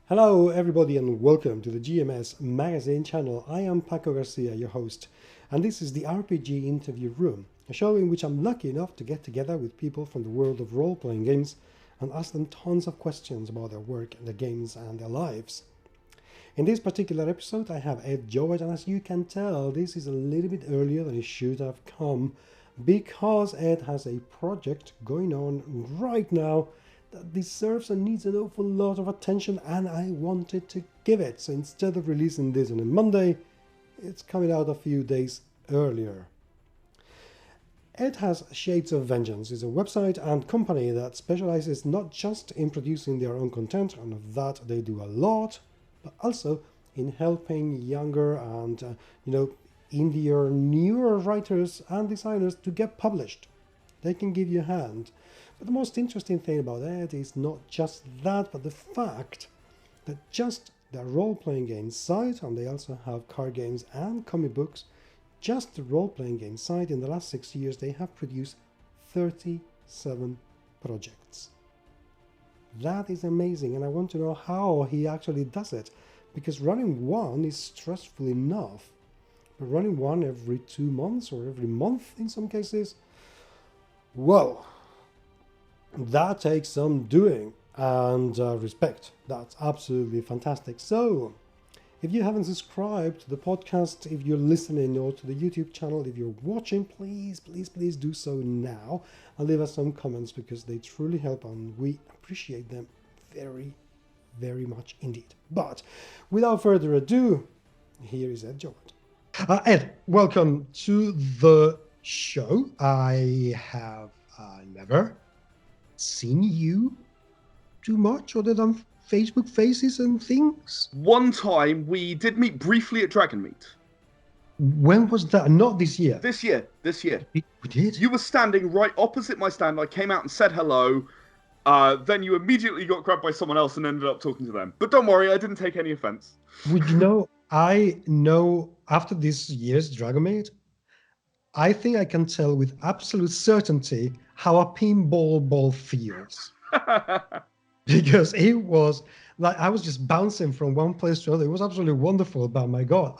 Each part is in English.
Hello everybody and welcome to the GMS Magazine channel. I am Paco Garcia, your host, and this is the RPG Interview Room, a show in which I'm lucky enough to get together with people from the world of role-playing games and ask them tons of questions about their work, their games and their lives. In this particular episode I have Ed Jowett, and as you can tell this is a little bit earlier than it should have come because Ed has a project going on right now that deserves and needs an awful lot of attention, and I wanted to give it. So instead of releasing this on a Monday, it's coming out a few days earlier. Ed has Shades of Vengeance. It's a website and company that specializes not just in producing their own content, and of that they do a lot, but also in helping younger and indie or newer writers and designers to get published. They can give you a hand. But the most interesting thing about Ed is not just that, but the fact that just their role-playing games site, and they also have card games and comic books, just the role-playing game site, in the last 6 years they have produced 37 projects. That is amazing, and I want to know how he actually does it, because running one is stressful enough, but running one every 2 months or every month in some cases, whoa! That takes some doing and respect. That's absolutely fantastic. So, if you haven't subscribed to the podcast, if you're listening, or to the YouTube channel, if you're watching, please do so now and leave us some comments, because they truly help and we appreciate them very, very much indeed. But without further ado, here is Ed Jowett. Ed, welcome to the show. I have never seen you too much other than Facebook faces and things. One time we did meet briefly at Dragon Meet. When was that? Not this year. This year. We did? You were standing right opposite my stand. I came out and said hello. Then you immediately got grabbed by someone else and ended up talking to them. But don't worry, I didn't take any offense. Would you know, I know after this year's Dragon Meet, I think I can tell with absolute certainty how a pinball ball feels. Because it was like I was just bouncing from one place to another. It was absolutely wonderful, but my God,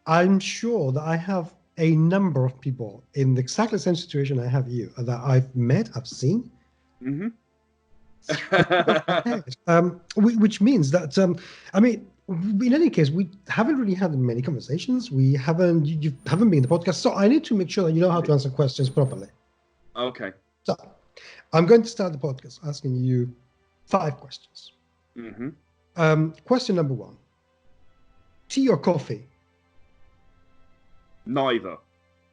I'm sure that I have a number of people in exactly the same situation I have you, that I've met, I've seen. Mm-hmm. Which means that, in any case, we haven't really had many conversations. You haven't been in the podcast, so I need to make sure that you know how to answer questions properly. Okay. So, I'm going to start the podcast asking you 5 questions. Mm-hmm. Question number 1. Tea or coffee? Neither.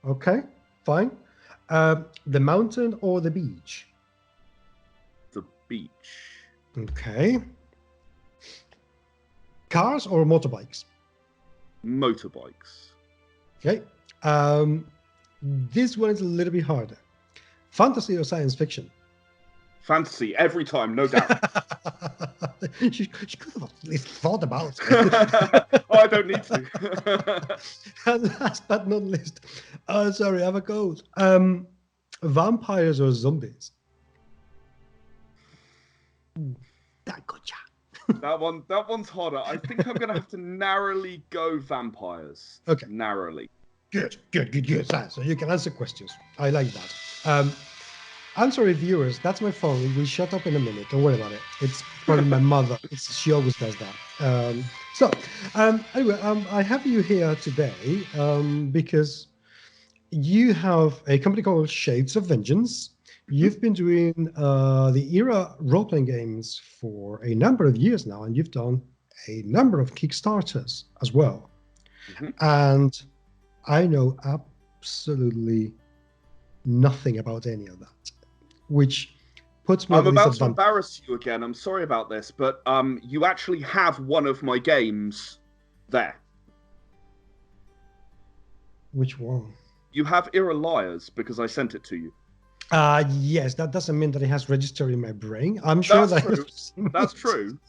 Okay, fine. The mountain or the beach? The beach. Okay. Cars or motorbikes? Motorbikes. Okay. This one is a little bit harder. Fantasy or science fiction? Fantasy, every time, no doubt. she could have at least thought about it. Oh, I don't need to. And last but not least, sorry, I have a cold. Vampires or zombies? That gotcha. That one's harder. I think I'm gonna have to narrowly go vampires. Okay. Narrowly. Good. So you can answer questions. I like that. I'm sorry, viewers. That's my phone. It will shut up in a minute. Don't worry about it. It's probably my mother. She always does that. Anyway, I have you here today because you have a company called Shades of Vengeance. You've been doing the era role-playing games for a number of years now, and you've done a number of Kickstarters as well. Mm-hmm. And I know absolutely nothing about any of that, which puts me. I'm about to embarrass you again. I'm sorry about this, but you actually have one of my games there. Which one? You have Era Liars because I sent it to you. Yes, that doesn't mean that it has registered in my brain. I'm sure That's true. That's true.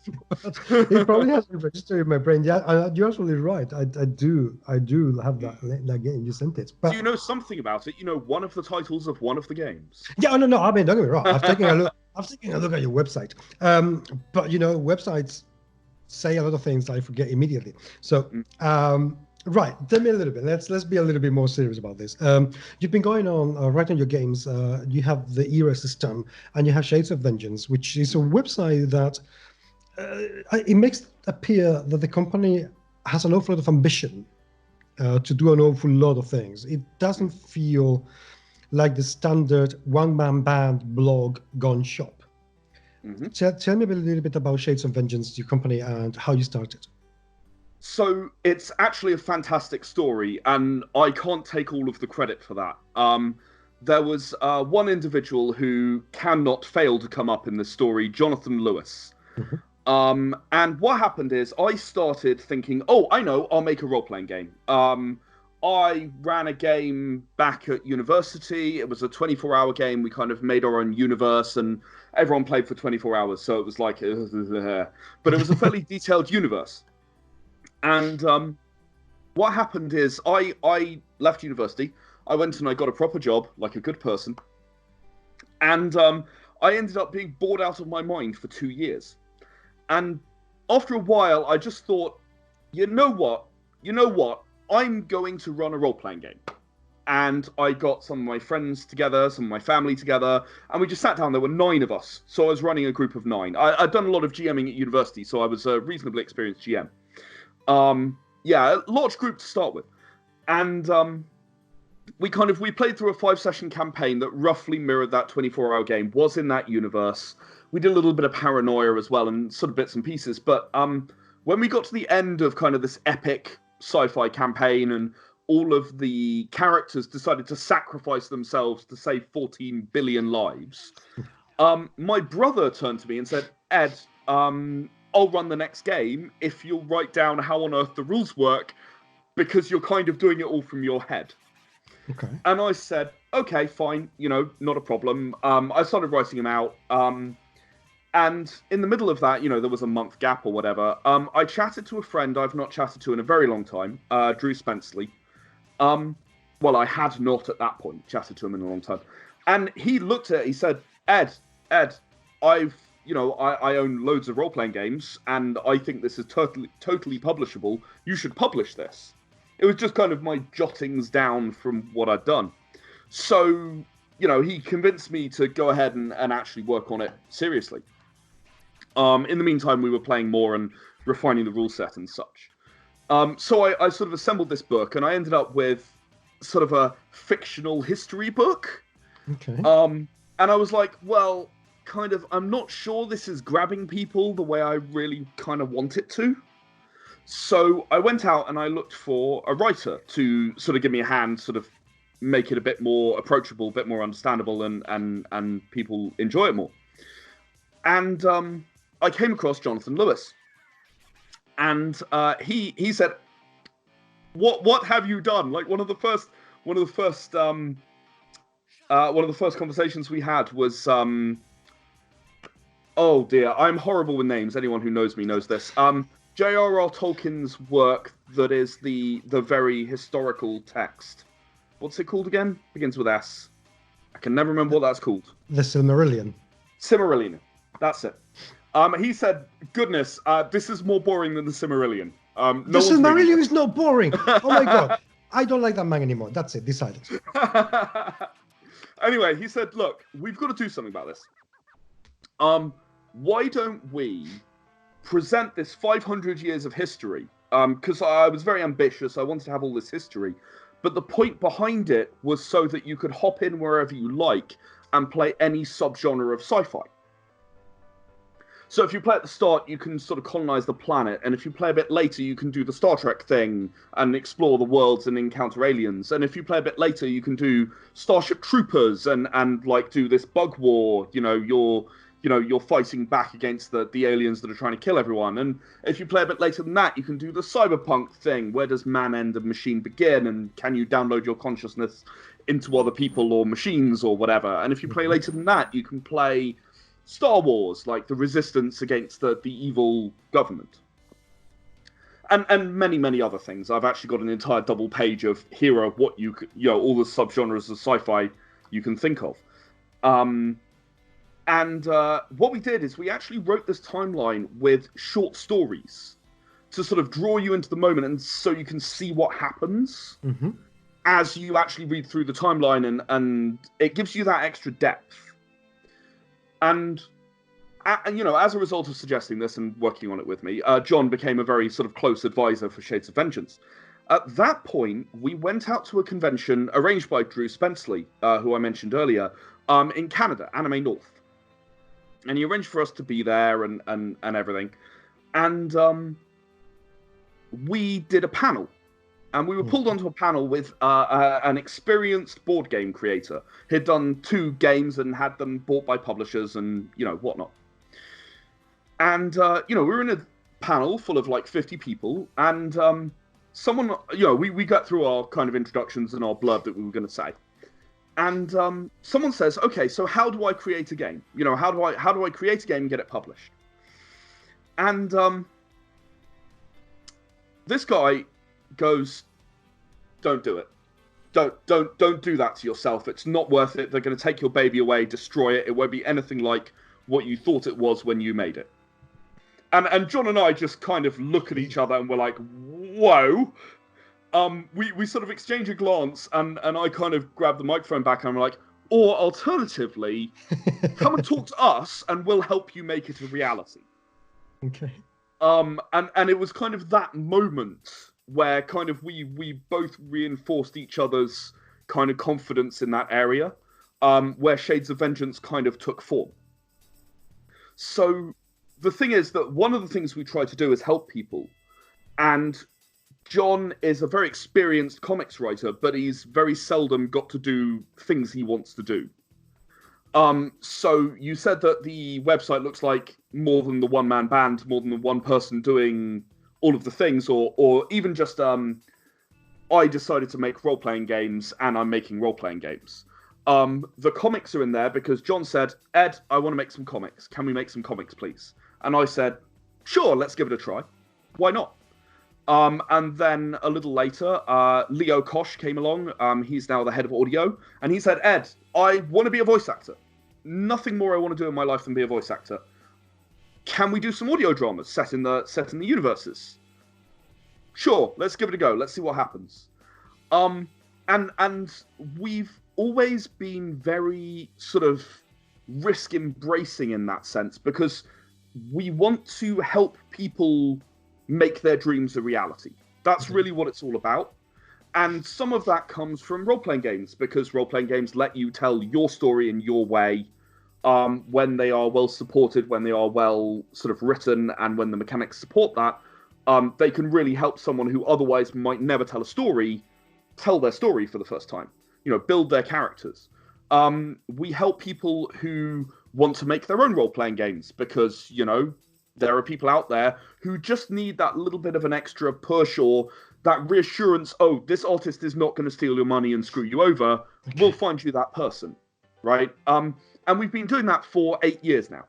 It probably hasn't registered in my brain. Yeah, you're absolutely right. I do have that game. You sent it. But do you know something about it? You know one of the titles of one of the games. Yeah, no. I mean, don't get me wrong. I've taken a look at your website. But websites say a lot of things that I forget immediately. So, right, tell me a little bit. Let's be a little bit more serious about this. You've been going on writing your games. You have the Era system, and you have Shades of Vengeance, which is a website that it makes appear that the company has an awful lot of ambition to do an awful lot of things. It doesn't feel like the standard one-man band blog gone shop. Tell me a little bit about Shades of Vengeance, your company, and how you started. So it's actually a fantastic story, and I can't take all of the credit for that. There was one individual who cannot fail to come up in this story, Jonathan Lewis. And what happened is I started thinking, oh, I know, I'll make a role-playing game. I ran a game back at university. It was a 24-hour game. We kind of made our own universe, and everyone played for 24 hours, so it was like... but it was a fairly detailed universe. And what happened is I left university. I went and I got a proper job, like a good person. And I ended up being bored out of my mind for 2 years. And after a while, I just thought, you know what? I'm going to run a role-playing game. And I got some of my friends together, some of my family together, and we just sat down. There were 9 of us, so I was running a group of 9. I'd done a lot of GMing at university, so I was a reasonably experienced GM. Yeah, a large group to start with. And we played through a 5-session campaign that roughly mirrored that 24-hour game, was in that universe. We did a little bit of paranoia as well, and sort of bits and pieces. But when we got to the end of kind of this epic sci-fi campaign, and all of the characters decided to sacrifice themselves to save 14 billion lives, my brother turned to me and said, Ed, I'll run the next game if you'll write down how on earth the rules work, because you're kind of doing it all from your head. Okay. And I said, okay, fine, not a problem. I started writing them out. And in the middle of that, there was a month gap or whatever. I chatted to a friend I've not chatted to in a very long time, Drew Spenceley. Well, I had not at that point chatted to him in a long time. And he looked at it, he said, Ed, I own loads of role-playing games, and I think this is totally publishable. You should publish this. It was just kind of my jottings down from what I'd done. So, he convinced me to go ahead and actually work on it seriously. In the meantime, we were playing more and refining the rule set and such. So I sort of assembled this book, and I ended up with sort of a fictional history book. Okay. And I was like, well, I'm not sure this is grabbing people the way I really kind of want it to. So I went out and I looked for a writer to sort of give me a hand, sort of make it a bit more approachable, a bit more understandable, and people enjoy it more. And I came across Jonathan Lewis, and he said, "What have you done?" Like one of the first conversations we had was, oh dear, I'm horrible with names. Anyone who knows me knows this. J.R.R. Tolkien's work that is the very historical text. What's it called again? Begins with S. I can never remember what that's called. The Silmarillion. Silmarillion. That's it. He said, goodness, this is more boring than the Silmarillion. The Silmarillion is not boring. Oh my god. I don't like that man anymore. That's it. Decided. Anyway, he said, look, we've got to do something about this. Why don't we present this 500 years of history? Because I was very ambitious. I wanted to have all this history. But the point behind it was so that you could hop in wherever you like and play any subgenre of sci-fi. So if you play at the start, you can sort of colonize the planet. And if you play a bit later, you can do the Star Trek thing and explore the worlds and encounter aliens. And if you play a bit later, you can do Starship Troopers and like do this bug war. You're fighting back against the aliens that are trying to kill everyone. And if you play a bit later than that, you can do the cyberpunk thing. Where does man end and machine begin? And can you download your consciousness into other people or machines or whatever? And if you play later than that, you can play Star Wars, like the resistance against the evil government. And many, many other things. I've actually got an entire double page of here are what all the subgenres of sci-fi you can think of. And what we did is we actually wrote this timeline with short stories to sort of draw you into the moment, and so you can see what happens as you actually read through the timeline, and it gives you that extra depth. And you know, as a result of suggesting this and working on it with me, John became a very sort of close advisor for Shades of Vengeance. At that point, we went out to a convention arranged by Drew Spenceley, who I mentioned earlier, in Canada, Anime North. And he arranged for us to be there and everything. And we did a panel. And we were pulled onto a panel with an experienced board game creator. He'd done 2 games and had them bought by publishers and, you know, whatnot. And, you know, we were in a panel full of like 50 people. And someone, you know, we got through our kind of introductions and our blurb that we were going to say. And someone says, okay, so how do I create a game? You know, how do I create a game and get it published? And this guy goes, don't do it. Don't do that to yourself. It's not worth it. They're going to take your baby away, destroy it. It won't be anything like what you thought it was when you made it. And John and I just kind of look at each other and we're like, whoa. We sort of exchange a glance, and I kind of grab the microphone back and I'm like, or alternatively, come and talk to us and we'll help you make it a reality. Okay. And it was kind of that moment where kind of we both reinforced each other's kind of confidence in that area, where Shades of Vengeance kind of took form. So the thing is that one of the things we try to do is help people, and John is a very experienced comics writer, but he's very seldom got to do things he wants to do. So you said that the website looks like more than the one-man band, more than the one person doing all of the things, or even just I decided to make role-playing games, and I'm making role-playing games. The comics are in there because John said, Ed, I want to make some comics. Can we make some comics, please? And I said, sure, let's give it a try. Why not? And then a little later, Leo Kosh came along. He's now the head of audio. And he said, Ed, I want to be a voice actor. Nothing more I want to do in my life than be a voice actor. Can we do some audio dramas set in the universes? Sure, let's give it a go. Let's see what happens. And we've always been very sort of risk embracing in that sense, because we want to help people make their dreams a reality. That's really what it's all about. And some of that comes from role-playing games, because role-playing games let you tell your story in your way, when they are well supported, when they are well sort of written, and when the mechanics support that, they can really help someone who otherwise might never tell a story, tell their story for the first time. You know, build their characters. We help people who want to make their own role-playing games, because, you know, there are people out there who just need that little bit of an extra push, or that reassurance, oh, this artist is not going to steal your money and screw you over. Okay. We'll find you that person, right? And we've been doing that for 8 years now.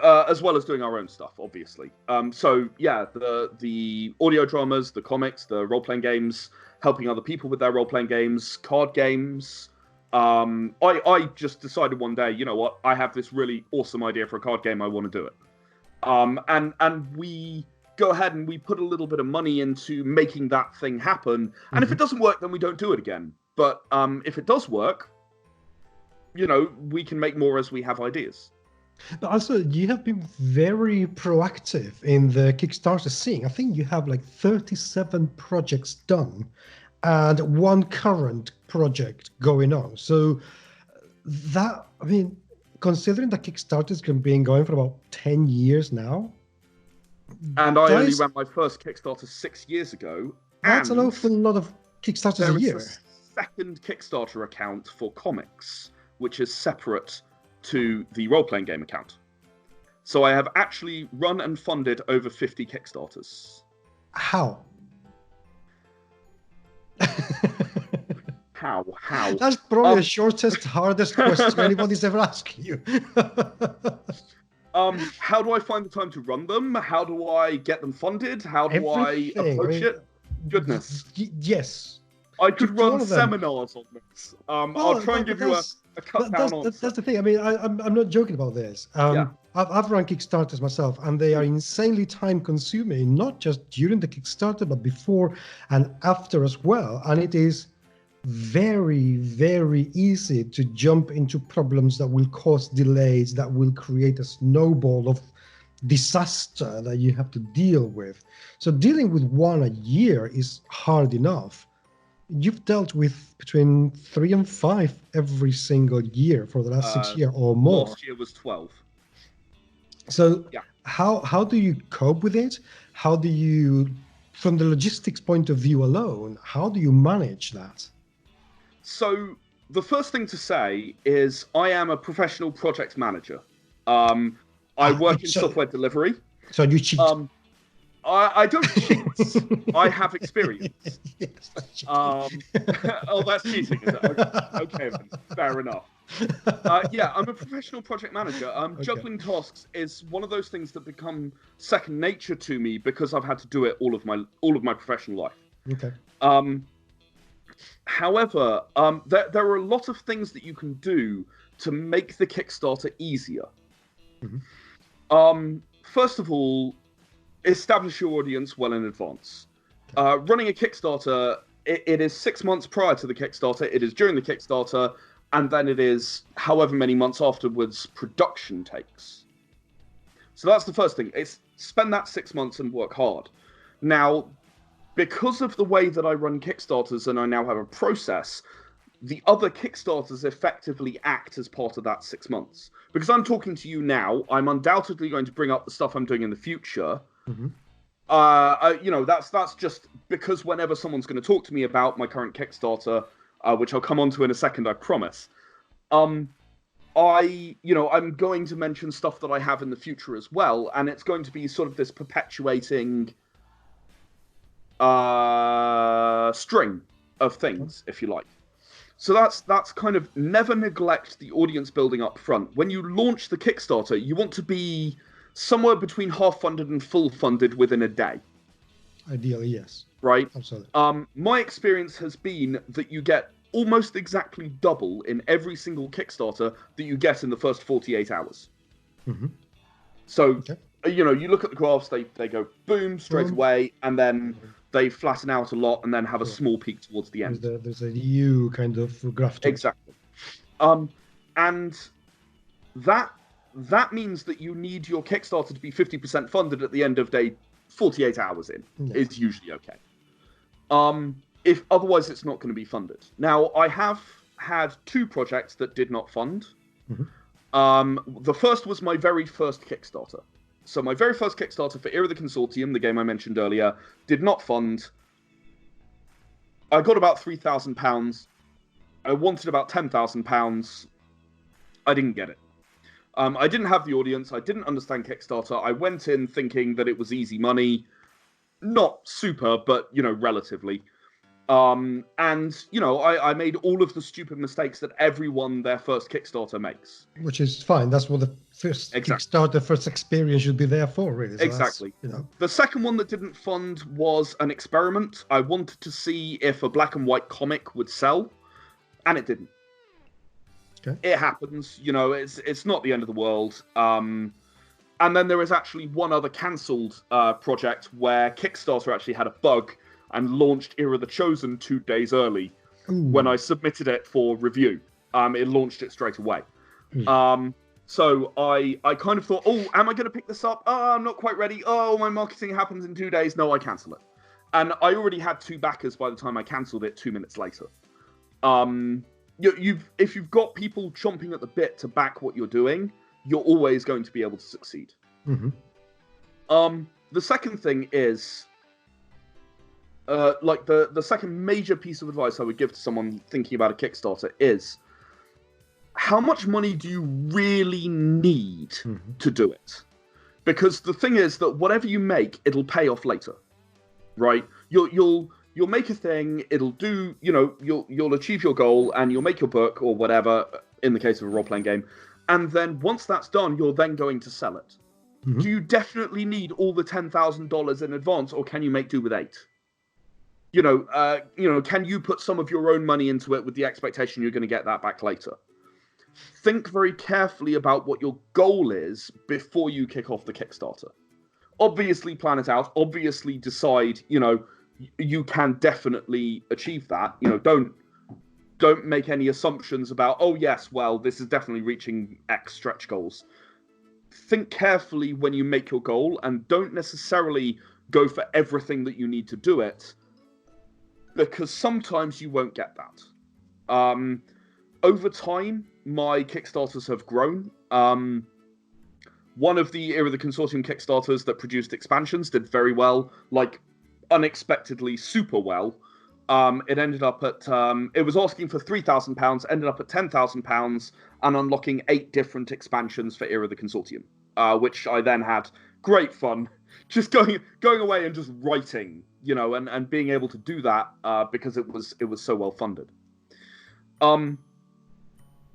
As well as doing our own stuff, obviously. So, yeah, the audio dramas, the comics, the role-playing games, helping other people with their role-playing games, card games. I just decided one day, you know what, I have this really awesome idea for a card game, I want to do it. And we go ahead and we put a little bit of money into making that thing happen. And if it doesn't work, then we don't do it again. But if it does work, you know, we can make more as we have ideas. But also, you have been very proactive in the Kickstarter scene. I think you have like 37 projects done and one current project going on. So that, I mean, considering that Kickstarter's been going for about 10 years now. And I only ran my first Kickstarter 6 years ago. That's an awful lot of Kickstarters a year. There is a second Kickstarter account for comics, which is separate to the role-playing game account. So I have actually run and funded over 50 Kickstarters. How? How? That's probably the shortest, hardest question anybody's ever asked you. How do I find the time to run them? How do I get them funded? How do I approach it? Goodness. Yes. I could run seminars on this. I'll try and give you cut down on. That's the thing. I mean, I'm not joking about this. I've run Kickstarters myself, and they are insanely time consuming, not just during the Kickstarter, but before and after as well. And it is very, very easy to jump into problems that will cause delays, that will create a snowball of disaster that you have to deal with. So dealing with one a year is hard enough. You've dealt with between 3 and 5 every single year for the last 6 years or more. Last year was 12. So how do you cope with it? How do you, from the logistics point of view alone, how do you manage that? So the first thing to say is I am a professional project manager. I work in software delivery. So you cheat? I don't cheat. I have experience. Yes, oh, that's cheating, is it? Okay, then. Fair enough. I'm a professional project manager. Juggling tasks is one of those things that become second nature to me because I've had to do it all of my professional life. Okay. However, there are a lot of things that you can do to make the Kickstarter easier. Mm-hmm. First of all, establish your audience well in advance. Running a Kickstarter, it is 6 months prior to the Kickstarter, it is during the Kickstarter, and then it is however many months afterwards production takes. So that's the first thing. It's spend that 6 months and work hard. Now, because of the way that I run Kickstarters and I now have a process, the other Kickstarters effectively act as part of that 6 months. Because I'm talking to you now, I'm undoubtedly going to bring up the stuff I'm doing in the future. Mm-hmm. That's just because whenever someone's going to talk to me about my current Kickstarter, which I'll come on to in a second, I promise. I'm going to mention stuff that I have in the future as well, and it's going to be sort of this perpetuating string of things, if you like. So that's kind of never neglect the audience building up front. When you launch the Kickstarter, you want to be somewhere between half funded and full funded within a day. Ideally, yes. Right? Absolutely. My experience has been that you get almost exactly double in every single Kickstarter that you get in the first 48 hours. Mm-hmm. So, you look at the graphs, they go boom, straight away, and then they flatten out a lot and then have a small peak towards the end. There's a U kind of graph. Exactly. And that means that you need your Kickstarter to be 50% funded at the end of day 48 hours in. Yeah. Is usually okay. If otherwise it's not going to be funded. Now, I have had 2 projects that did not fund. Mm-hmm. The first was my very first Kickstarter. So my very first Kickstarter for Era the Consortium, the game I mentioned earlier, did not fund. I got about £3,000. I wanted about £10,000. I didn't get it. I didn't have the audience. I didn't understand Kickstarter. I went in thinking that it was easy money. Not super, but, relatively. I made all of the stupid mistakes that everyone their first Kickstarter makes. Which is fine. That's what the first Kickstarter, first experience should be there for, really. So exactly. The second one that didn't fund was an experiment. I wanted to see if a black and white comic would sell, and it didn't. Okay. It happens. It's not the end of the world. And then there is actually one other cancelled project where Kickstarter actually had a bug and launched Era the Chosen 2 days early. Ooh. When I submitted it for review. It launched it straight away. So I kind of thought, oh, am I going to pick this up? Oh, I'm not quite ready. Oh, my marketing happens in 2 days. No, I cancel it. And I already had 2 backers by the time I cancelled it 2 minutes later. If you've got people chomping at the bit to back what you're doing, you're always going to be able to succeed. Mm-hmm. The second thing is, the second major piece of advice I would give to someone thinking about a Kickstarter is, how much money do you really need to do it? Because the thing is that whatever you make, it'll pay off later, right? You'll make a thing, it'll do, you'll achieve your goal, and you'll make your book or whatever, in the case of a role-playing game, and then once that's done, you're then going to sell it. Mm-hmm. Do you definitely need all the $10,000 in advance, or can you make do with 8? Can you put some of your own money into it with the expectation you're going to get that back later? think very carefully about what your goal is before you kick off the Kickstarter. Obviously plan it out, obviously decide, you can definitely achieve that. Don't make any assumptions about, oh yes, well, this is definitely reaching X stretch goals. Think carefully when you make your goal, and don't necessarily go for everything that you need to do it, because sometimes you won't get that. Over time, my Kickstarters have grown. One of the Era of the Consortium Kickstarters that produced expansions did very well, like unexpectedly super well. It ended up at, it was asking for £3,000, ended up at £10,000 and unlocking 8 different expansions for Era of the Consortium, which I then had great fun just going away and just writing, and being able to do that because it was so well funded.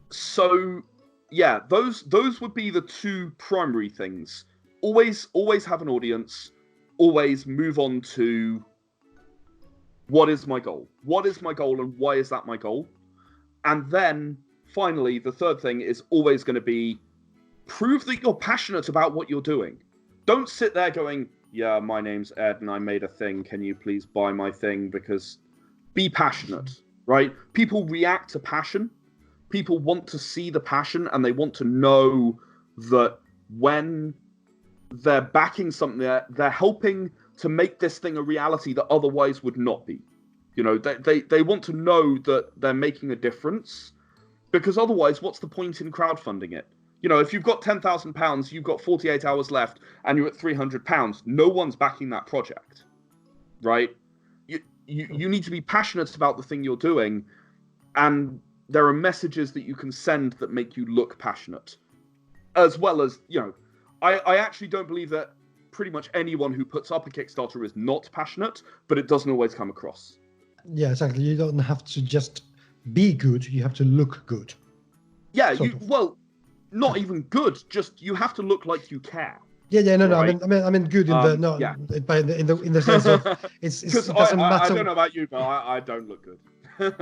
So yeah, those would be the 2 primary things. Always have an audience. Always move on to, what is my goal? What is my goal, and why is that my goal? And then finally, the third thing is always going to be, prove that you're passionate about what you're doing. Don't sit there going, yeah, my name's Ed and I made a thing. Can you please buy my thing? Because be passionate, right? People react to passion. People want to see the passion, and they want to know that when they're backing something, they're helping to make this thing a reality that otherwise would not be. They want to know that they're making a difference, because otherwise, what's the point in crowdfunding it? If you've got £10,000, you've got 48 hours left, and you're at £300, no one's backing that project, right? You need to be passionate about the thing you're doing, and there are messages that you can send that make you look passionate, as well as, I actually don't believe that pretty much anyone who puts up a Kickstarter is not passionate, but it doesn't always come across. Yeah, exactly. You don't have to just be good, you have to look good. Yeah, not even good, just you have to look like you care. Yeah, no, right? I mean good in the yeah. in the sense of it doesn't matter. I don't know about you, but I don't look good. Okay,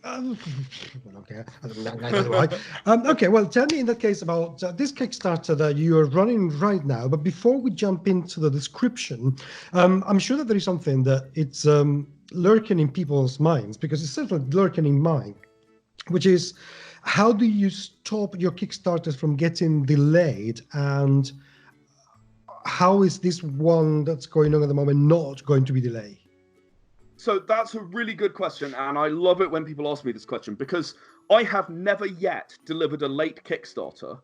I don't know why. Okay, well, tell me in that case about this Kickstarter that you are running right now. But before we jump into the description, I'm sure that there is something that it's lurking in people's minds, because it's certainly lurking in mine, which is, how do you stop your Kickstarters from getting delayed, and how is this one that's going on at the moment not going to be delayed? So that's a really good question, and I love it when people ask me this question, because I have never yet delivered a late Kickstarter,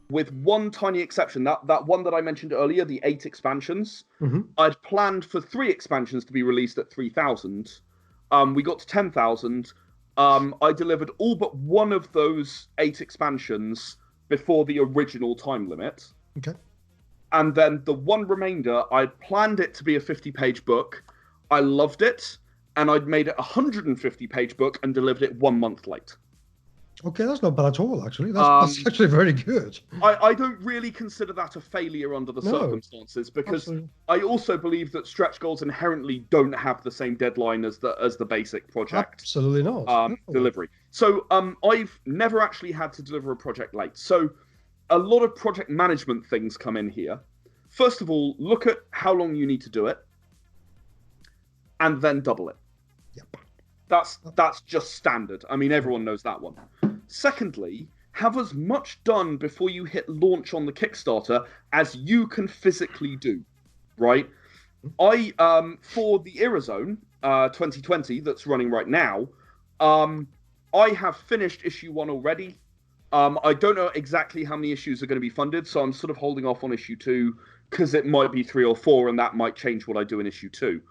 with one tiny exception. That one that I mentioned earlier, the 8 expansions, I'd planned for 3 expansions to be released at 3,000. We got to 10,000. I delivered all but one of those 8 expansions before the original time limit. Okay. And then the one remainder, I'd planned it to be a 50-page book. I loved it, and I'd made it a 150-page book and delivered it 1 month late. Okay, that's not bad at all, actually. That's actually very good. I don't really consider that a failure under the circumstances, because absolutely. I also believe that stretch goals inherently don't have the same deadline as the basic project. Absolutely not. Delivery. So I've never actually had to deliver a project late. So a lot of project management things come in here. First of all, look at how long you need to do it, and then double it. Yep. That's just standard. I mean, everyone knows that one. Secondly, have as much done before you hit launch on the Kickstarter as you can physically do, right? I, for the Era Zone 2020 that's running right now, I have finished issue 1 already. I don't know exactly how many issues are going to be funded, so I'm sort of holding off on issue 2, because it might be 3 or 4, and that might change what I do in issue 2.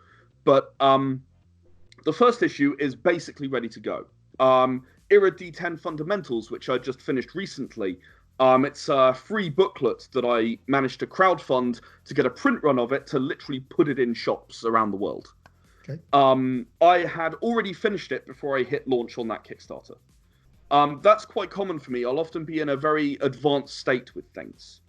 But the first issue is basically ready to go. Era D10 Fundamentals, which I just finished recently. It's a free booklet that I managed to crowdfund to get a print run of it to literally put it in shops around the world. Okay. I had already finished it before I hit launch on that Kickstarter. That's quite common for me. I'll often be in a very advanced state with things.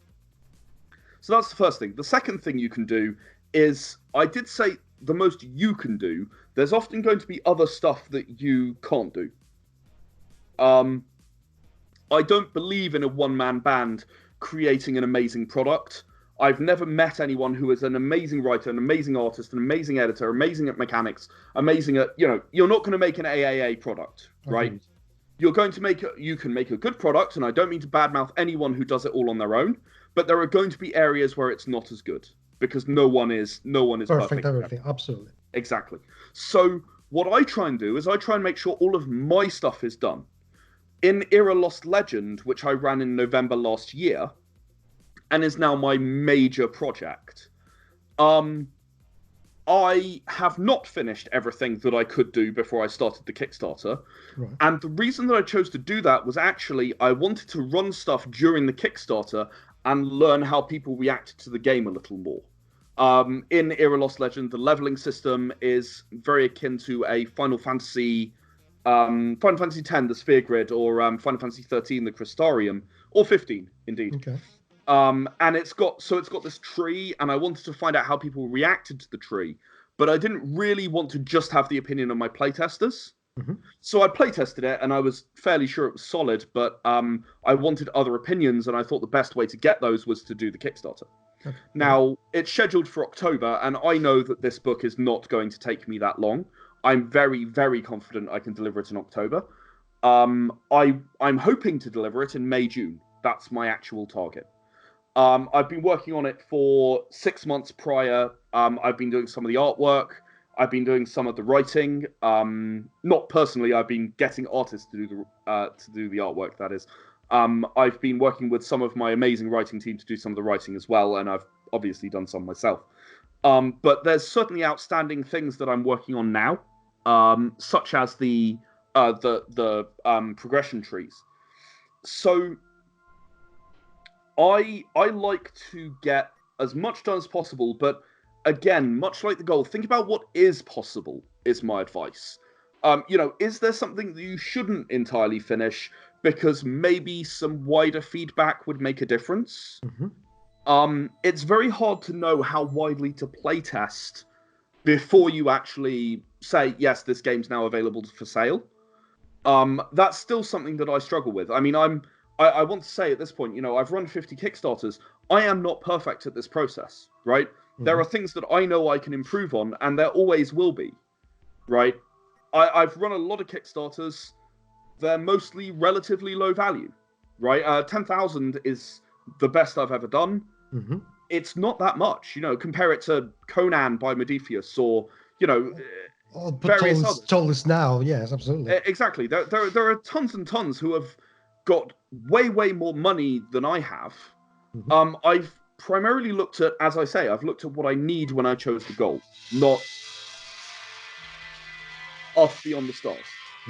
So that's the first thing. The second thing you can do is, I did say the most you can do, there's often going to be other stuff that you can't do. I don't believe in a one-man band creating an amazing product. I've never met anyone who is an amazing writer, an amazing artist, an amazing editor, amazing at mechanics, amazing at, you're not going to make an AAA product, right? Okay. You're going to you can make a good product, and I don't mean to badmouth anyone who does it all on their own, but there are going to be areas where it's not as good because no one is perfect. Everything, absolutely. Exactly. So what I try and do is I try and make sure all of my stuff is done. In Era Lost Legend, which I ran in November last year, and is now my major project, I have not finished everything that I could do before I started the Kickstarter. Right. And the reason that I chose to do that was actually I wanted to run stuff during the Kickstarter and learn how people reacted to the game a little more. In Era Lost Legend, the leveling system is very akin to a Final Fantasy X, the Sphere Grid, or Final Fantasy 13, the Crystarium, or 15, indeed. Okay. And it's got this tree, and I wanted to find out how people reacted to the tree, but I didn't really want to just have the opinion of my playtesters. Mm-hmm. So I playtested it, and I was fairly sure it was solid, but I wanted other opinions, and I thought the best way to get those was to do the Kickstarter. Okay. Now, it's scheduled for October, and I know that this book is not going to take me that long. I'm very, very confident I can deliver it in October. I'm hoping to deliver it in May, June. That's my actual target. I've been working on it for 6 months prior. I've been doing some of the artwork. I've been doing some of the writing. Not personally. I've been getting artists to do the artwork. That is. I've been working with some of my amazing writing team to do some of the writing as well, and I've obviously done some myself. But there's certainly outstanding things that I'm working on now, such as the progression trees. So I like to get as much done as possible, but again, much like the goal, think about what is possible, is my advice. Is there something that you shouldn't entirely finish because maybe some wider feedback would make a difference? Mm-hmm. It's very hard to know how widely to playtest before you actually say, yes, this game's now available for sale. That's still something that I struggle with. I mean, I want to say at this point, I've run 50 Kickstarters. I am not perfect at this process, right? Mm-hmm. There are things that I know I can improve on, and there always will be, right? I've run a lot of Kickstarters. They're mostly relatively low value, right? 10,000 is the best I've ever done. Mm-hmm. It's not that much, compare it to Conan by Modiphius or, various others. Told us now, yes, absolutely. Exactly. There are tons and tons who have got way, way more money than I have. Mm-hmm. I've primarily looked at, as I say, I've looked at what I need when I chose the goal, not off beyond the stars.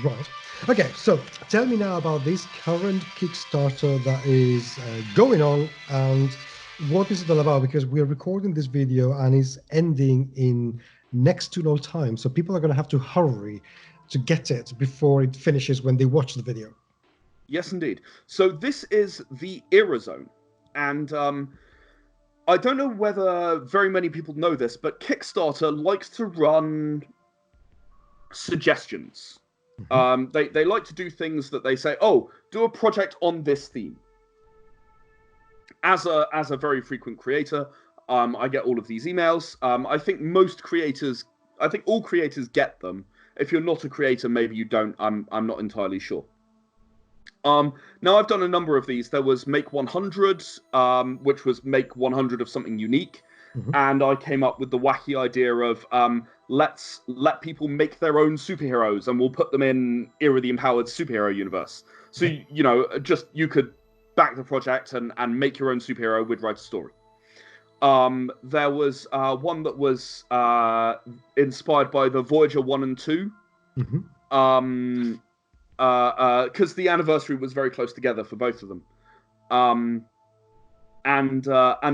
Right. Okay, so tell me now about this current Kickstarter that is going on, and what is it all about? Because we're recording this video and it's ending in next to no time, so people are going to have to hurry to get it before it finishes when they watch the video. Yes, indeed. So this is the Era Zone, and I don't know whether very many people know this, but Kickstarter likes to run suggestions. Mm-hmm. They like to do things that they say, oh, do a project on this theme. As a very frequent creator, I get all of these emails. I think all creators get them. If you're not a creator, maybe you don't. I'm not entirely sure. Now I've done a number of these. There was Make 100, which was make 100 of something unique. Mm-hmm. And I came up with the wacky idea of let's let people make their own superheroes, and we'll put them in Era the Empowered superhero universe. So, you could back the project and make your own superhero, we'd write a story. There was one that was inspired by the Voyager 1 and 2. Mm-hmm. Because the anniversary was very close together for both of them. And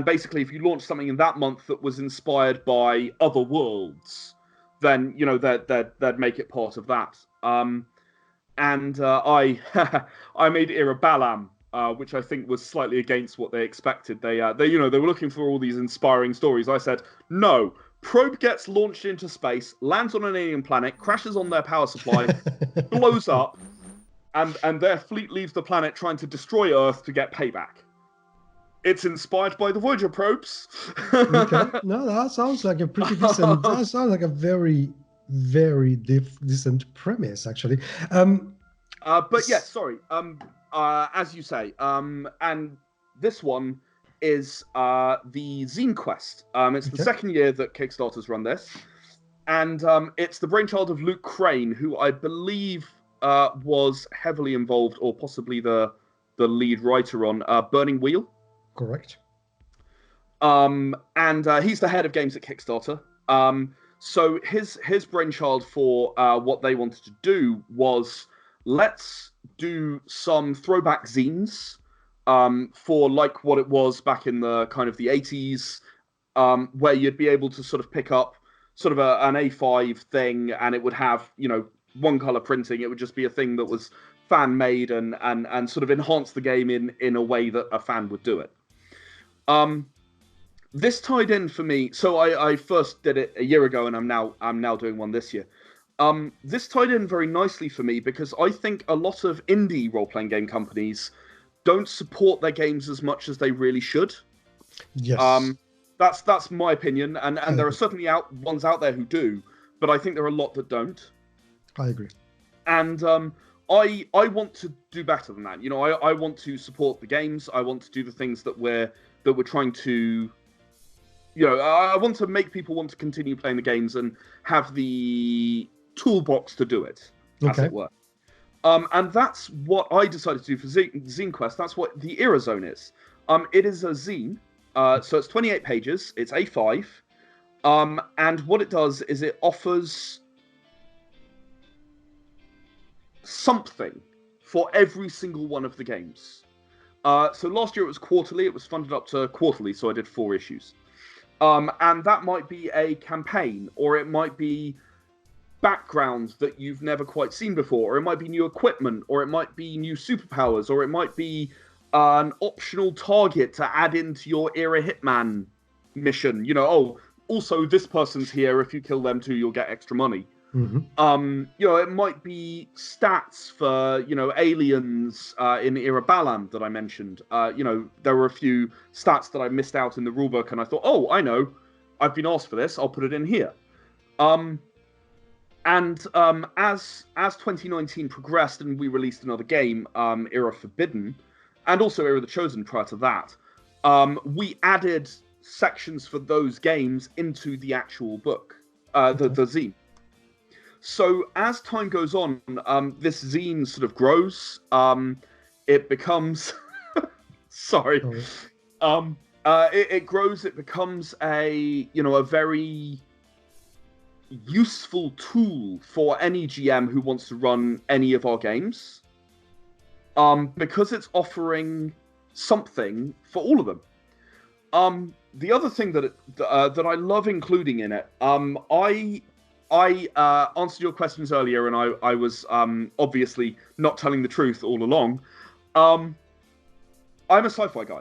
basically, if you launch something in that month that was inspired by other worlds, then they'd make it part of that. I made Era Balam, which I think was slightly against what they expected. They were looking for all these inspiring stories. I said no. Probe gets launched into space, lands on an alien planet, crashes on their power supply, blows up, and their fleet leaves the planet trying to destroy Earth to get payback. It's inspired by the Voyager probes. Okay. No, that sounds like a pretty decent. That sounds like a very, very decent premise, actually. But yes, sorry. As you say, and this one is the Zeen Quest. It's the second year that Kickstarter's run this, and it's the brainchild of Luke Crane, who I believe was heavily involved, or possibly the lead writer on Burning Wheel. Correct. And he's the head of games at Kickstarter. So his brainchild for what they wanted to do was, let's do some throwback zines for like what it was back in the kind of the 80s, where you'd be able to sort of pick up sort of an A5 thing, and it would have, you know, one color printing. It would just be a thing that was fan made and sort of enhance the game in a way that a fan would do it. This tied in for me. So I first did it a year ago, and I'm now doing one this year. This tied in very nicely for me because I think a lot of indie role-playing game companies don't support their games as much as they really should. Yes. That's my opinion, and there are certainly ones out there who do, but I think there are a lot that don't. I agree. And I want to do better than that. You know, I want to support the games. I want to do the things that we're trying to. You know, I want to make people want to continue playing the games and have the toolbox to do it, as it were. And that's what I decided to do for Zeen Quest. That's what the Era Zone is. It is a zine. So it's 28 pages. It's A5. And what it does is it offers something for every single one of the games. So last year it was quarterly. It was funded up to quarterly, so I did 4 issues. And that might be a campaign, or it might be backgrounds that you've never quite seen before, or it might be new equipment, or it might be new superpowers, or it might be an optional target to add into your Era Hitman mission. You know, oh, also this person's here. If you kill them too, you'll get extra money. Mm-hmm. You know, it might be stats for, you know, aliens in Era Balam that I mentioned. You know, there were a few stats that I missed out in the rulebook, and I thought, oh, I know, I've been asked for this, I'll put it in here. As 2019 progressed and we released another game, Era Forbidden, and also Era the Chosen prior to that, we added sections for those games into the actual book, the zine. So as time goes on, this zine sort of grows. It becomes, sorry, it grows. It becomes a very useful tool for any GM who wants to run any of our games, because it's offering something for all of them. The other thing that I love including in it, I answered your questions earlier, and I was obviously not telling the truth all along. I'm a sci-fi guy.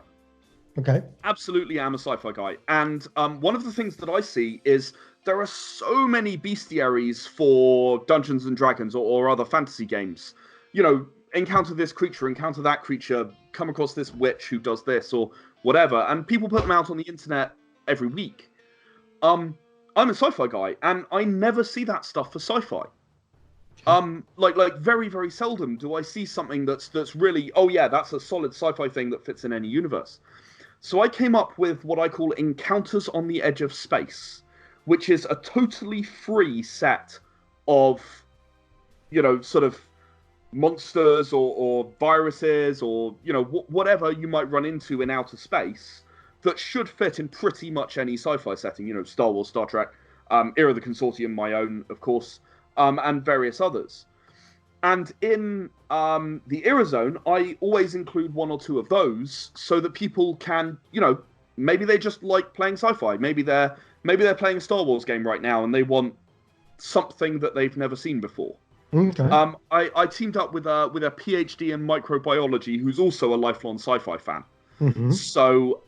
Okay. Absolutely am a sci-fi guy. And one of the things that I see is there are so many bestiaries for Dungeons and Dragons or other fantasy games. You know, encounter this creature, encounter that creature, come across this witch who does this or whatever. And people put them out on the internet every week. I'm a sci-fi guy, and I never see that stuff for sci-fi. Like very, very seldom do I see something that's really, oh yeah, that's a solid sci-fi thing that fits in any universe. So I came up with what I call Encounters on the Edge of Space, which is a totally free set of, you know, sort of monsters or viruses or, you know, whatever you might run into in outer space that should fit in pretty much any sci-fi setting, you know, Star Wars, Star Trek, Era of the Consortium, my own, of course, and various others. And in the Era Zone, I always include 1 or 2 of those so that people can, you know, maybe they just like playing sci-fi. Maybe they're playing a Star Wars game right now and they want something that they've never seen before. Okay. I teamed up with a PhD in microbiology who's also a lifelong sci-fi fan. Mm-hmm. So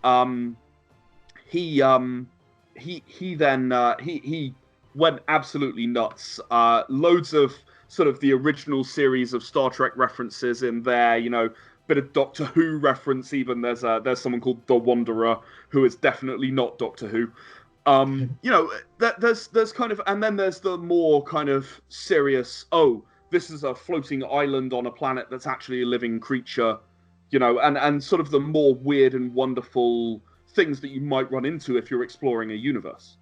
he then went absolutely nuts. Loads of sort of the original series of Star Trek references in there. Bit of Doctor Who reference. Even there's someone called the Wanderer who is definitely not Doctor Who. There's kind of, and then there's the more kind of serious. Oh, this is a floating island on a planet that's actually a living creature. And sort of the more weird and wonderful things that you might run into if you're exploring a universe.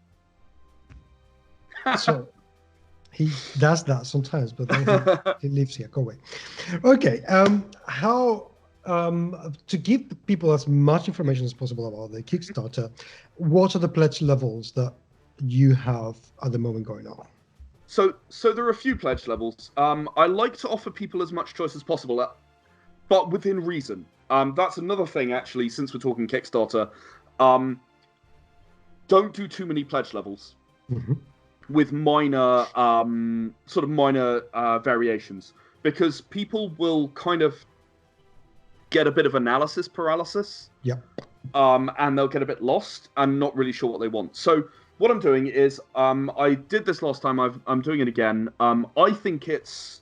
So he does that sometimes, but then he lives here. Go away. Okay. How to give people as much information as possible about the Kickstarter, what are the pledge levels that you have at the moment going on? So there are a few pledge levels. I like to offer people as much choice as possible, but within reason. That's another thing, actually, since we're talking Kickstarter. Don't do too many pledge levels with minor variations, because people will kind of get a bit of analysis paralysis. Yeah. And they'll get a bit lost and not really sure what they want. So what I'm doing is, I did this last time. I'm doing it again. I think it's,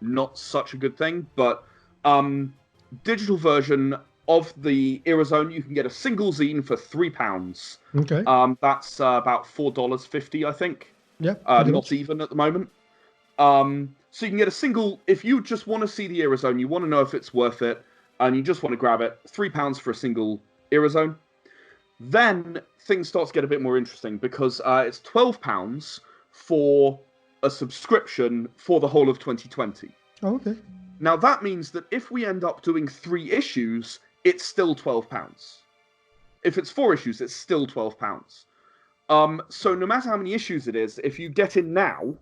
not such a good thing, but digital version of the Era Zone, you can get a single zine for £3. Okay. That's about $4.50, I think. Yeah. Not even at the moment. So you can get a single, if you just want to see the Era Zone, you want to know if it's worth it, and you just want to grab it, £3 for a single Era Zone. Then things start to get a bit more interesting, because it's £12 for a subscription for the whole of 2020. Oh, okay. Now that means that if we end up doing 3 issues, it's still £12. If it's 4 issues, it's still £12. So no matter how many issues it is, if you get in now,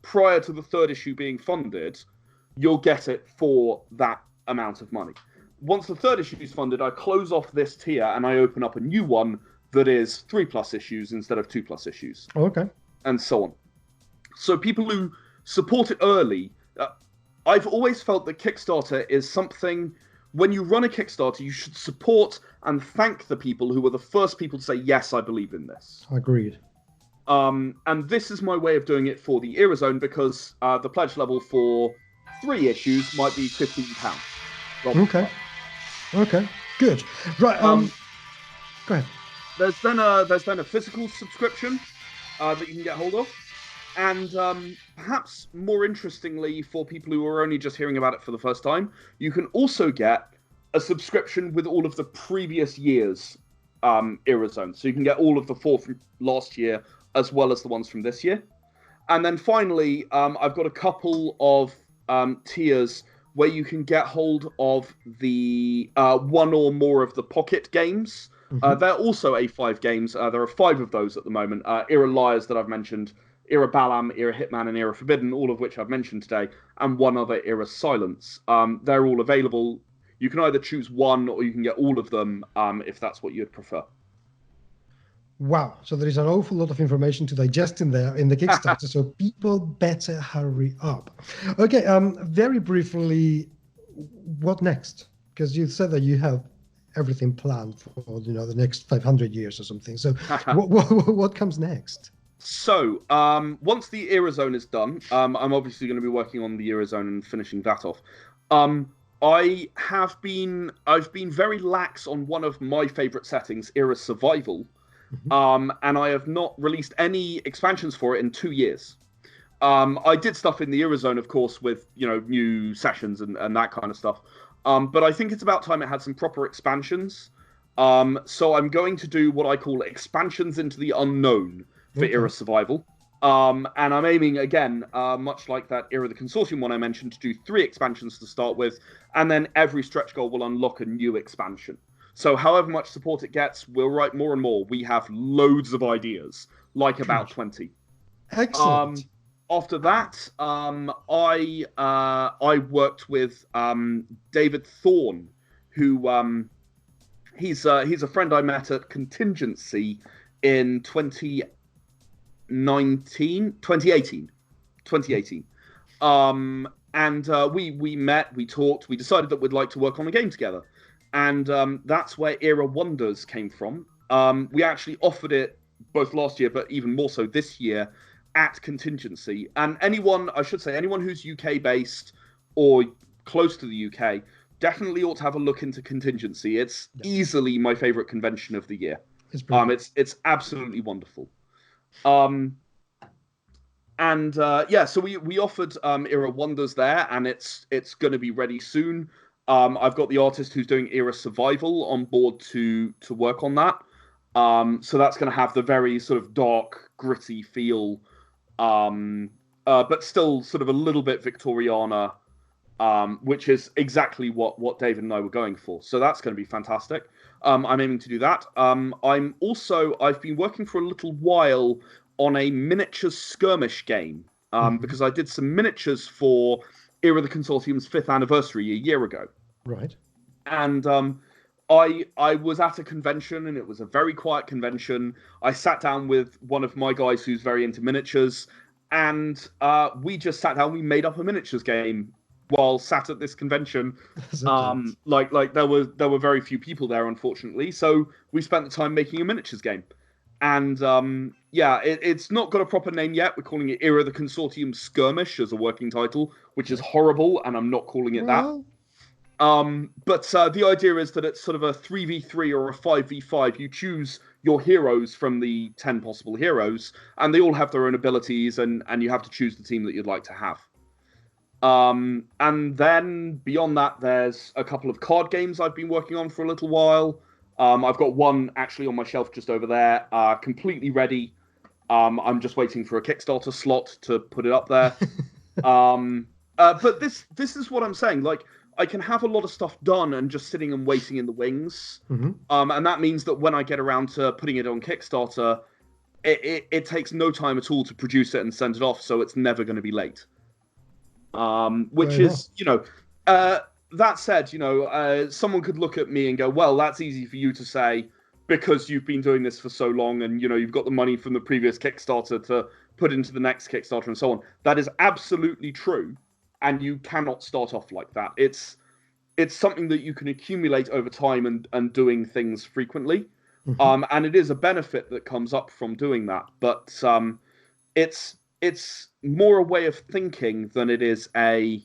prior to the 3rd issue being funded, you'll get it for that amount of money. Once the 3rd issue is funded, I close off this tier and I open up a new one that is 3+ issues instead of 2+ issues. Okay. And so on. So people who support it early, I've always felt that Kickstarter is something, when you run a Kickstarter, you should support and thank the people who were the first people to say, yes, I believe in this. Agreed. And this is my way of doing it for the Era Zone, because the pledge level for 3 issues might be £15. Okay. Good. Right. Go ahead. There's then a physical subscription that you can get hold of, and perhaps more interestingly for people who are only just hearing about it for the first time, you can also get a subscription with all of the previous year's Era Zone. So you can get all of the 4 from last year, as well as the ones from this year. And then finally, I've got a couple of tiers where you can get hold of the 1 or more of the pocket games. They're also A5 games. There are 5 of those at the moment. Era Liars that I've mentioned, Era Balam, Era Hitman, and Era Forbidden, all of which I've mentioned today, and one other, Era Silence. They're all available. You can either choose one or you can get all of them if that's what you'd prefer. Wow. So there is an awful lot of information to digest in there in the Kickstarter. So people better hurry up. Okay. Very briefly, what next? Because you said that you have everything planned for the next 500 years or something. So what comes next? So once the Era Zone is done, I'm obviously going to be working on the Era Zone and finishing that off. I've been very lax on one of my favorite settings, Era Survival. And I have not released any expansions for it in 2 years. I did stuff in the Era Zone, of course, with new sessions and that kind of stuff. But I think it's about time it had some proper expansions. So I'm going to do what I call expansions into the unknown for Era Survival. And I'm aiming, again, much like that Era the Consortium one I mentioned, to do 3 expansions to start with, and then every stretch goal will unlock a new expansion. So however much support it gets, we'll write more and more. We have loads of ideas, like about 20. Excellent. After that, I worked with David Thorne, who he's a friend I met at Contingency in 2018. And we met, we talked, we decided that we'd like to work on a game together. And that's where Era Wonders came from. We actually offered it both last year, but even more so this year, at contingency. And anyone who's UK based or close to the UK definitely ought to have a look into contingency. It's easily my favorite convention of the year. It's absolutely wonderful. So we offered Era Wonders there, and it's going to be ready soon. I've got the artist who's doing Era Survival on board to work on that. So that's going to have the very sort of dark, gritty feel, but still sort of a little bit Victoriana, which is exactly what David and I were going for. So that's going to be fantastic. I'm aiming to do that. I've been working for a little while on a miniatures skirmish game, because I did some miniatures for Era the Consortium's 5th anniversary a year ago. Right. And I was at a convention, and it was a very quiet convention. I sat down with one of my guys who's very into miniatures, and we just sat down. We made up a miniatures game while sat at this convention. Like there were very few people there, unfortunately. So we spent the time making a miniatures game. And it's not got a proper name yet. We're calling it Era the Consortium Skirmish as a working title, which is horrible, and I'm not calling it that. But the idea is that it's sort of a 3v3 or a 5v5. You choose your heroes from the 10 possible heroes, and they all have their own abilities, and you have to choose the team that you'd like to have. And then beyond that, there's a couple of card games I've been working on for a little while. I've got one actually on my shelf just over there, completely ready. I'm just waiting for a Kickstarter slot to put it up there. But this is what I'm saying. Like, I can have a lot of stuff done and just sitting and waiting in the wings. And that means that when I get around to putting it on Kickstarter, it takes no time at all to produce it and send it off, so it's never going to be late. Which is, that said, someone could look at me and go, well, that's easy for you to say because you've been doing this for so long, and, you've got the money from the previous Kickstarter to put into the next Kickstarter and so on. That is absolutely true, and you cannot start off like that. It's something that you can accumulate over time and doing things frequently. And it is a benefit that comes up from doing that. But it's more a way of thinking than it is a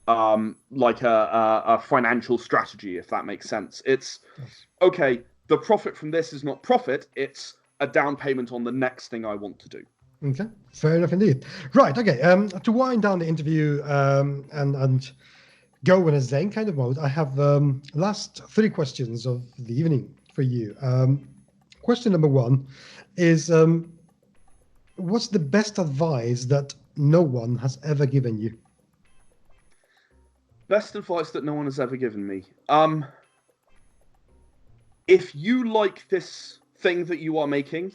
financial strategy, if that makes sense. It's okay. The profit from this is not profit. It's a down payment on the next thing I want to do. Okay, fair enough indeed. Right. Okay. To wind down the interview and go in a Zen kind of mode, I have last 3 questions of the evening for you. Question number 1 is, what's the best advice that no one has ever given you? Best advice that no one has ever given me. If you like this thing that you are making,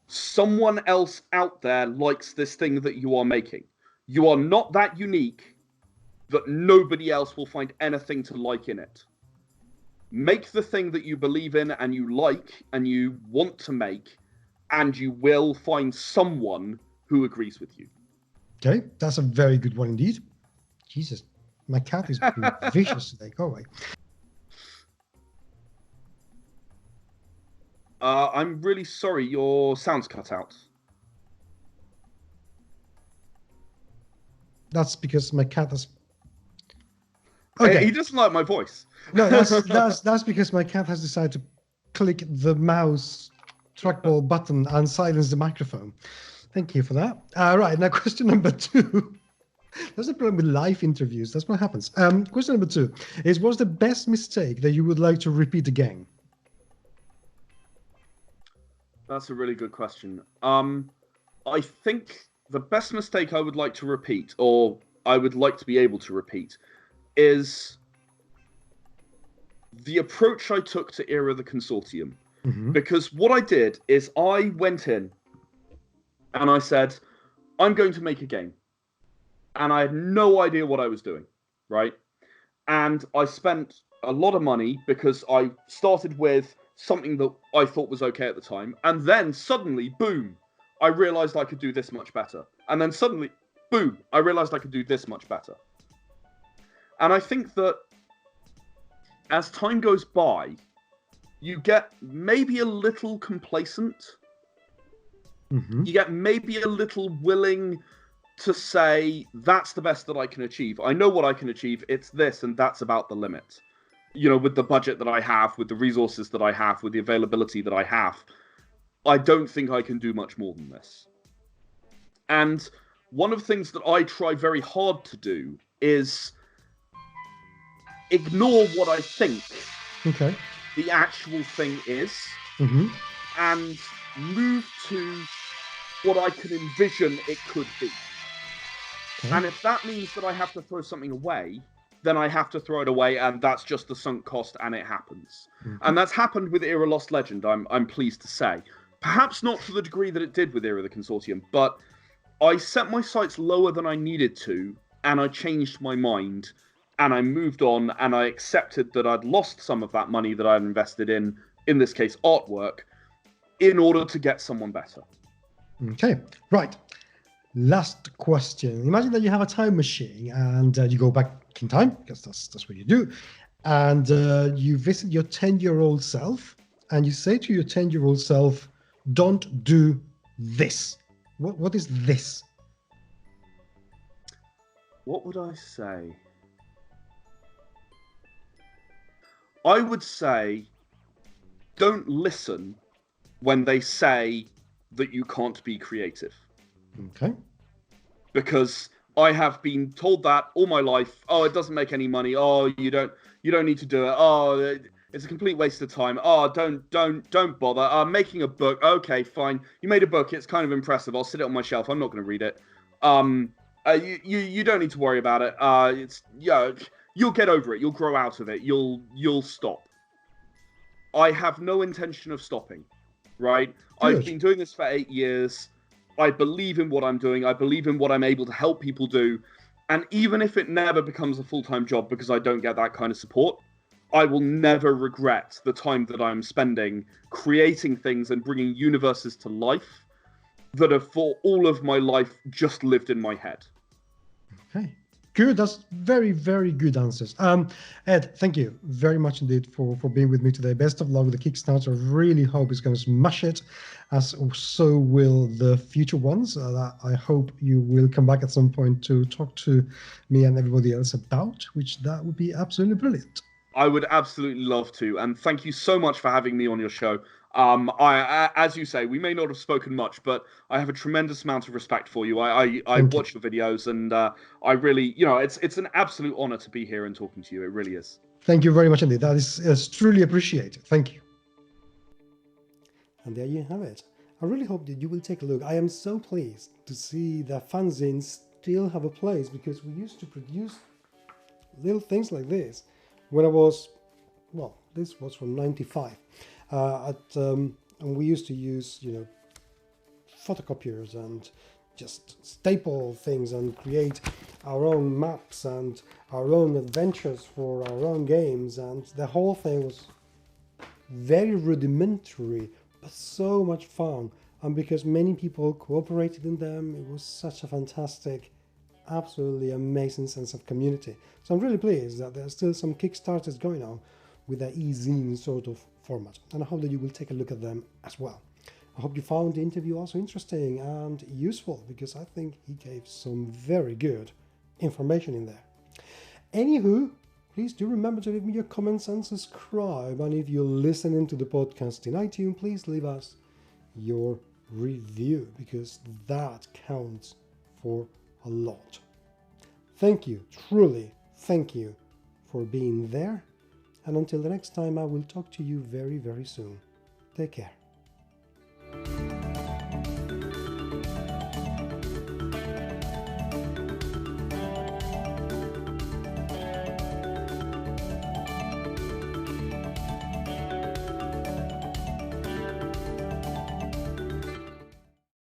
someone else out there likes this thing that you are making. You are not that unique that nobody else will find anything to like in it. Make the thing that you believe in and you like and you want to make, and you will find someone who agrees with you. Okay, that's a very good one indeed. Jesus, my cat is being vicious today. Go away. I'm really sorry, your sound's cut out. That's because my cat has... Okay. He doesn't like my voice. No, that's because my cat has decided to click the mouse trackball button and silence the microphone. Thank you for that. Right, now question number 2. There's a problem with live interviews. That's what happens. Question number 2 is, what's the best mistake that you would like to repeat again? That's a really good question. I think the best mistake I would like to repeat, or I would like to be able to repeat, is the approach I took to Era the Consortium. Because what I did is I went in and I said, I'm going to make a game. And I had no idea what I was doing, right? And I spent a lot of money because I started with something that I thought was okay at the time. And then suddenly, boom, I realized I could do this much better. And then suddenly, boom, I realized I could do this much better. And I think that as time goes by, you get maybe a little complacent. You get maybe a little willing to say, that's the best that I can achieve. I know what I can achieve. It's this, and that's about the limit. With the budget that I have, with the resources that I have, with the availability that I have, I don't think I can do much more than this. And one of the things that I try very hard to do is ignore what I think the actual thing is, and move to what I can envision it could be. And if that means that I have to throw something away, then I have to throw it away, and that's just the sunk cost, and it happens. And that's happened with Era Lost Legend, I'm pleased to say. Perhaps not to the degree that it did with Era the Consortium, but I set my sights lower than I needed to, and I changed my mind, and I moved on, and I accepted that I'd lost some of that money that I'd invested in this case, artwork, in order to get someone better. Okay, right. Last question. Imagine that you have a time machine and you go back in time, because that's what you do, and you visit your 10-year-old self, and you say to your 10-year-old self, don't do this. What is this? What would I say? I would say, don't listen when they say that you can't be creative. Okay. Because I have been told that all my life. Oh, it doesn't make any money. Oh, you don't need to do it. Oh, it's a complete waste of time. Oh, don't bother. Making a book. Okay, fine. You made a book. It's kind of impressive. I'll sit it on my shelf. I'm not going to read it. You don't need to worry about it. You'll get over it. You'll grow out of it. You'll stop. I have no intention of stopping. Right? Good. I've been doing this for 8 years. I believe in what I'm doing. I believe in what I'm able to help people do. And even if it never becomes a full-time job because I don't get that kind of support, I will never regret the time that I'm spending creating things and bringing universes to life that have for all of my life just lived in my head. Okay. Good. That's very, very good answers. Ed, thank you very much indeed for being with me today. Best of luck with the Kickstarter. Really hope it's going to smash it, as so will the future ones. I hope you will come back at some point to talk to me and everybody else about, which that would be absolutely brilliant. I would absolutely love to. And thank you so much for having me on your show. I as you say, we may not have spoken much, but I have a tremendous amount of respect for you. I watch your videos, and I really, it's an absolute honor to be here and talking to you. It really is. Thank you very much indeed. That is truly appreciated. Thank you. And there you have it. I really hope that you will take a look. I am so pleased to see that fanzines still have a place, because we used to produce little things like this when I was, well, this was from 95. And we used to use, photocopiers and just staple things and create our own maps and our own adventures for our own games, and the whole thing was very rudimentary but so much fun, and because many people cooperated in them, it was such a fantastic, absolutely amazing sense of community. So I'm really pleased that there's still some Kickstarters going on with the e-zine sort of format, and I hope that you will take a look at them as well. I hope you found the interview also interesting and useful, because I think he gave some very good information in there. Anywho, please do remember to leave me your comments and subscribe, and if you're listening to the podcast in iTunes, please leave us your review, because that counts for a lot. Thank you, truly thank you for being there. And until the next time, I will talk to you very, very soon. Take care.